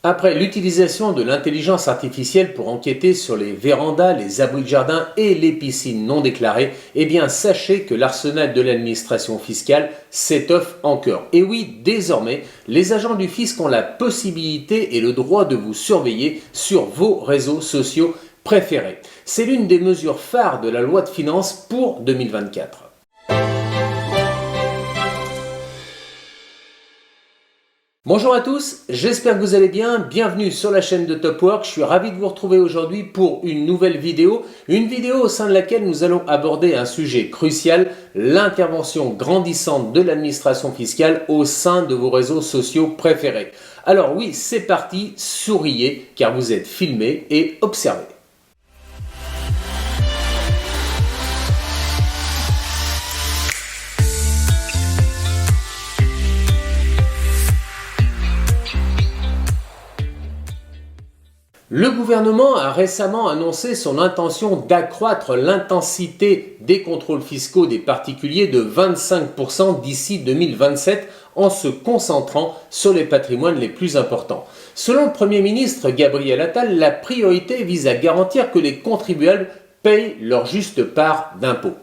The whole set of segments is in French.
Après l'utilisation de l'intelligence artificielle pour enquêter sur les vérandas, les abris de jardin et les piscines non déclarées, eh bien sachez que l'arsenal de l'administration fiscale s'étoffe encore. Et oui, désormais, les agents du fisc ont la possibilité et le droit de vous surveiller sur vos réseaux sociaux préférés. C'est l'une des mesures phares de la loi de finances pour 2024. Bonjour à tous, j'espère que vous allez bien, bienvenue sur la chaîne de Top Work. Je suis ravi de vous retrouver aujourd'hui pour une nouvelle vidéo, au sein de laquelle nous allons aborder un sujet crucial, l'intervention grandissante de l'administration fiscale au sein de vos réseaux sociaux préférés. Alors oui, c'est parti, souriez car vous êtes filmés et observés. Le gouvernement a récemment annoncé son intention d'accroître l'intensité des contrôles fiscaux des particuliers de 25% d'ici 2027 en se concentrant sur les patrimoines les plus importants. Selon le Premier ministre Gabriel Attal, la priorité vise à garantir que les contribuables payent leur juste part d'impôts.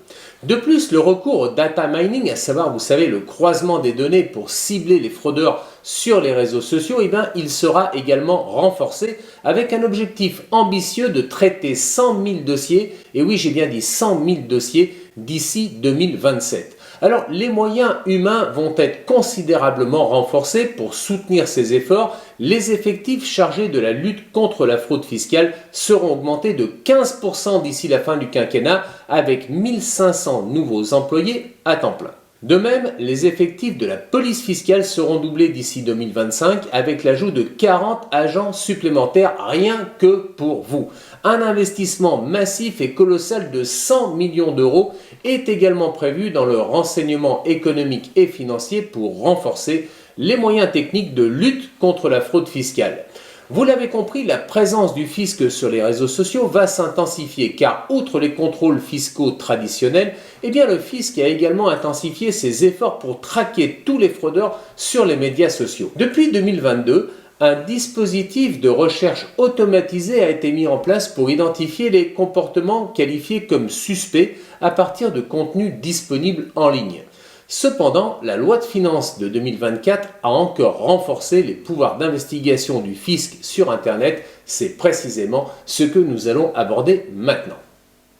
De plus, le recours au data mining, à savoir, vous savez, le croisement des données pour cibler les fraudeurs sur les réseaux sociaux, il sera également renforcé avec un objectif ambitieux de traiter 100 000 dossiers, et oui, j'ai bien dit 100 000 dossiers d'ici 2027. Alors, les moyens humains vont être considérablement renforcés pour soutenir ces efforts. Les effectifs chargés de la lutte contre la fraude fiscale seront augmentés de 15% d'ici la fin du quinquennat avec 1500 nouveaux employés à temps plein. De même, les effectifs de la police fiscale seront doublés d'ici 2025 avec l'ajout de 40 agents supplémentaires rien que pour vous. Un investissement massif et colossal de 100 millions d'euros est également prévu dans le renseignement économique et financier pour renforcer les moyens techniques de lutte contre la fraude fiscale. Vous l'avez compris, la présence du fisc sur les réseaux sociaux va s'intensifier car outre les contrôles fiscaux traditionnels, le fisc a également intensifié ses efforts pour traquer tous les fraudeurs sur les médias sociaux. Depuis 2022, un dispositif de recherche automatisé a été mis en place pour identifier les comportements qualifiés comme suspects à partir de contenus disponibles en ligne. Cependant, la loi de finances de 2024 a encore renforcé les pouvoirs d'investigation du fisc sur Internet. C'est précisément ce que nous allons aborder maintenant.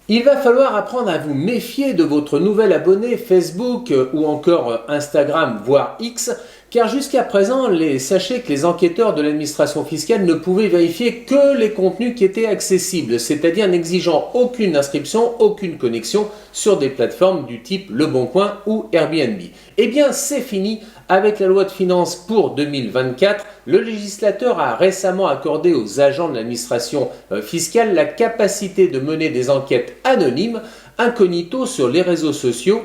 Il va falloir apprendre à vous méfier de votre nouvel abonné Facebook ou encore Instagram, voire X, car jusqu'à présent, sachez que les enquêteurs de l'administration fiscale ne pouvaient vérifier que les contenus qui étaient accessibles, c'est-à-dire n'exigeant aucune inscription, aucune connexion sur des plateformes du type Le Bon Coin ou Airbnb. Eh bien, c'est fini. Avec la loi de finances pour 2024, le législateur a récemment accordé aux agents de l'administration fiscale la capacité de mener des enquêtes anonymes, incognito sur les réseaux sociaux,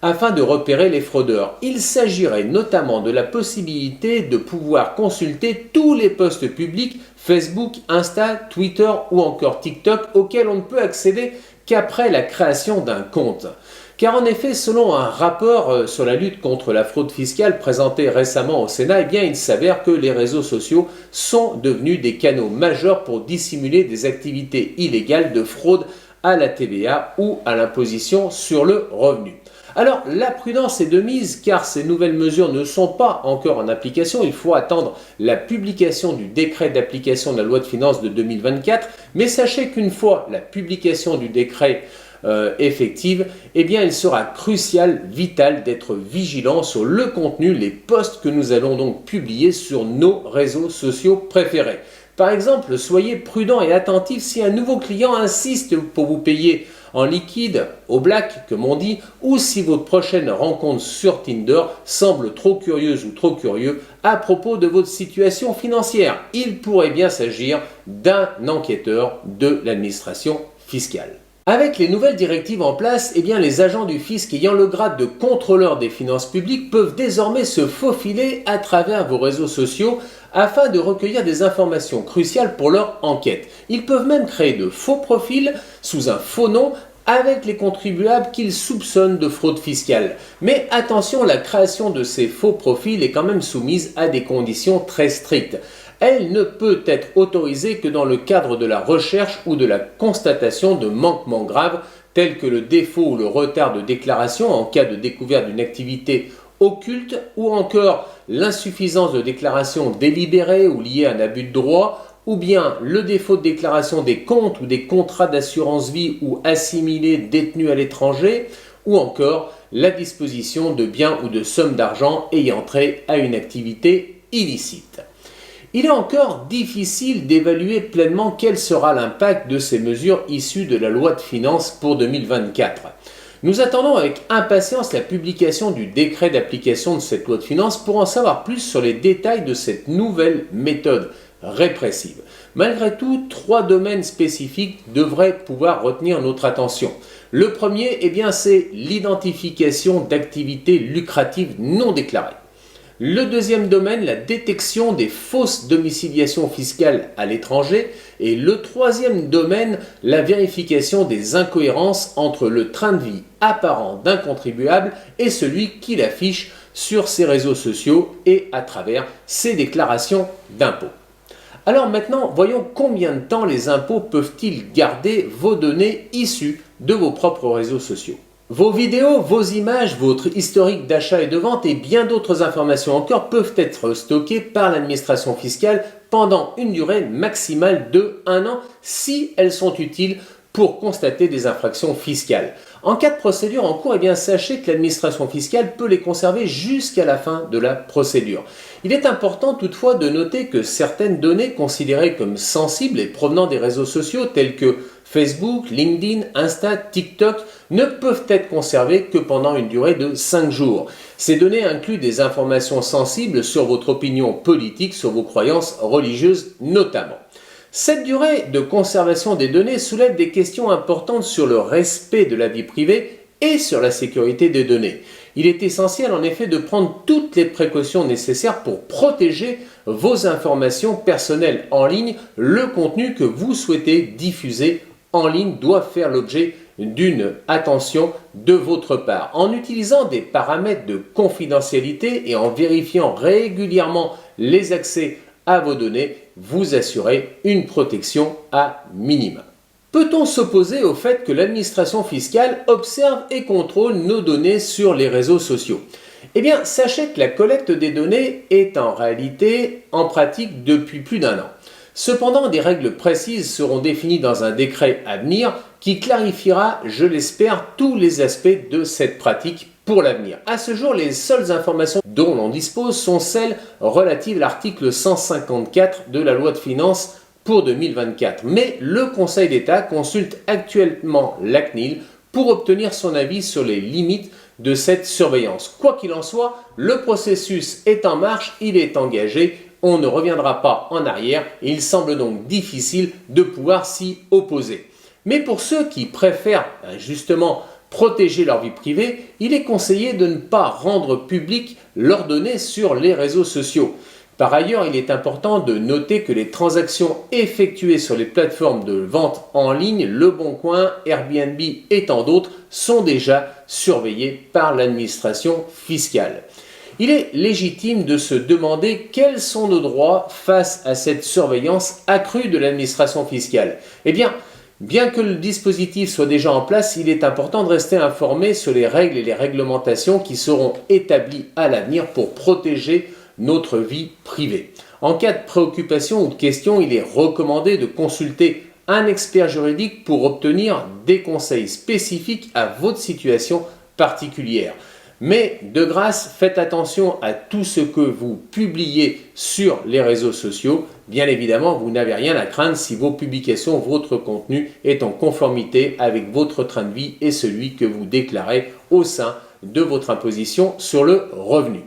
afin de repérer les fraudeurs. Il s'agirait notamment de la possibilité de pouvoir consulter tous les posts publics Facebook, Insta, Twitter ou encore TikTok auxquels on ne peut accéder qu'après la création d'un compte. Car en effet, selon un rapport sur la lutte contre la fraude fiscale présenté récemment au Sénat, il s'avère que les réseaux sociaux sont devenus des canaux majeurs pour dissimuler des activités illégales de fraude à la TVA ou à l'imposition sur le revenu. Alors, la prudence est de mise car ces nouvelles mesures ne sont pas encore en application. Il faut attendre la publication du décret d'application de la loi de finances de 2024. Mais sachez qu'une fois la publication du décret effective, il sera crucial, vital d'être vigilant sur le contenu, les posts que nous allons donc publier sur nos réseaux sociaux préférés. Par exemple, soyez prudent et attentif si un nouveau client insiste pour vous payer en liquide, au black comme on dit, ou si votre prochaine rencontre sur Tinder semble trop curieuse ou trop curieux à propos de votre situation financière. Il pourrait bien s'agir d'un enquêteur de l'administration fiscale. Avec les nouvelles directives en place, les agents du fisc ayant le grade de contrôleur des finances publiques peuvent désormais se faufiler à travers vos réseaux sociaux afin de recueillir des informations cruciales pour leur enquête. Ils peuvent même créer de faux profils sous un faux nom avec les contribuables qu'ils soupçonnent de fraude fiscale. Mais attention, la création de ces faux profils est quand même soumise à des conditions très strictes. Elle ne peut être autorisée que dans le cadre de la recherche ou de la constatation de manquements graves tels que le défaut ou le retard de déclaration en cas de découverte d'une activité occulte ou encore l'insuffisance de déclaration délibérée ou liée à un abus de droit ou bien le défaut de déclaration des comptes ou des contrats d'assurance vie ou assimilés détenus à l'étranger ou encore la disposition de biens ou de sommes d'argent ayant trait à une activité illicite. Il est encore difficile d'évaluer pleinement quel sera l'impact de ces mesures issues de la loi de finances pour 2024. Nous attendons avec impatience la publication du décret d'application de cette loi de finances pour en savoir plus sur les détails de cette nouvelle méthode répressive. Malgré tout, 3 domaines spécifiques devraient pouvoir retenir notre attention. Le premier, c'est l'identification d'activités lucratives non déclarées. Le deuxième domaine, la détection des fausses domiciliations fiscales à l'étranger. Et le troisième domaine, la vérification des incohérences entre le train de vie apparent d'un contribuable et celui qu'il affiche sur ses réseaux sociaux et à travers ses déclarations d'impôts. Alors maintenant, voyons combien de temps les impôts peuvent-ils garder vos données issues de vos propres réseaux sociaux. Vos vidéos, vos images, votre historique d'achat et de vente et bien d'autres informations encore peuvent être stockées par l'administration fiscale pendant une durée maximale de 1 an si elles sont utiles pour constater des infractions fiscales. En cas de procédure en cours, sachez que l'administration fiscale peut les conserver jusqu'à la fin de la procédure. Il est important toutefois de noter que certaines données considérées comme sensibles et provenant des réseaux sociaux tels que Facebook, LinkedIn, Insta, TikTok ne peuvent être conservées que pendant une durée de 5 jours. Ces données incluent des informations sensibles sur votre opinion politique, sur vos croyances religieuses notamment. Cette durée de conservation des données soulève des questions importantes sur le respect de la vie privée et sur la sécurité des données. Il est essentiel en effet de prendre toutes les précautions nécessaires pour protéger vos informations personnelles en ligne. Le contenu que vous souhaitez diffuser en ligne doit faire l'objet d'une attention de votre part. En utilisant des paramètres de confidentialité et en vérifiant régulièrement les accès à vos données, vous assurez une protection à minima. Peut-on s'opposer au fait que l'administration fiscale observe et contrôle nos données sur les réseaux sociaux ? Sachez que la collecte des données est en réalité en pratique depuis plus d'1 an. Cependant, des règles précises seront définies dans un décret à venir qui clarifiera, je l'espère, tous les aspects de cette pratique pour l'avenir. À ce jour, les seules informations dont l'on dispose sont celles relatives à l'article 154 de la loi de finances pour 2024. Mais le Conseil d'État consulte actuellement la CNIL pour obtenir son avis sur les limites de cette surveillance. Quoi qu'il en soit, le processus est en marche, il est engagé, on ne reviendra pas en arrière et il semble donc difficile de pouvoir s'y opposer. Mais pour ceux qui préfèrent justement protéger leur vie privée, il est conseillé de ne pas rendre publiques leurs données sur les réseaux sociaux. Par ailleurs, il est important de noter que les transactions effectuées sur les plateformes de vente en ligne, Le Bon Coin, Airbnb et tant d'autres, sont déjà surveillées par l'administration fiscale. Il est légitime de se demander quels sont nos droits face à cette surveillance accrue de l'administration fiscale. Bien que le dispositif soit déjà en place, il est important de rester informé sur les règles et les réglementations qui seront établies à l'avenir pour protéger notre vie privée. En cas de préoccupation ou de question, il est recommandé de consulter un expert juridique pour obtenir des conseils spécifiques à votre situation particulière. Mais de grâce, faites attention à tout ce que vous publiez sur les réseaux sociaux. Bien évidemment, vous n'avez rien à craindre si vos publications, votre contenu est en conformité avec votre train de vie et celui que vous déclarez au sein de votre imposition sur le revenu.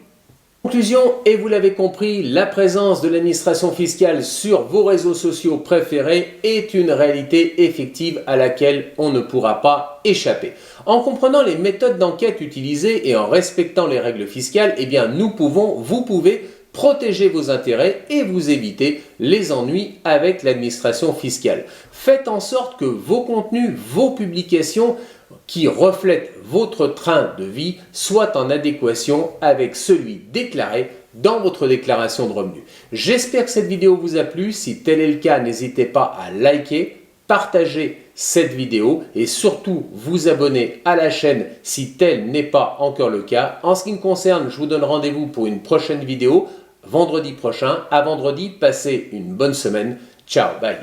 Conclusion, et vous l'avez compris, la présence de l'administration fiscale sur vos réseaux sociaux préférés est une réalité effective à laquelle on ne pourra pas échapper. En comprenant les méthodes d'enquête utilisées et en respectant les règles fiscales, vous pouvez protéger vos intérêts et vous éviter les ennuis avec l'administration fiscale. Faites en sorte que vos contenus, vos publications qui reflètent votre train de vie soient en adéquation avec celui déclaré dans votre déclaration de revenus. J'espère que cette vidéo vous a plu. Si tel est le cas, n'hésitez pas à liker, partager cette vidéo et surtout vous abonner à la chaîne si tel n'est pas encore le cas. En ce qui me concerne, je vous donne rendez-vous pour une prochaine vidéo vendredi prochain. À vendredi, passez une bonne semaine. Ciao, bye.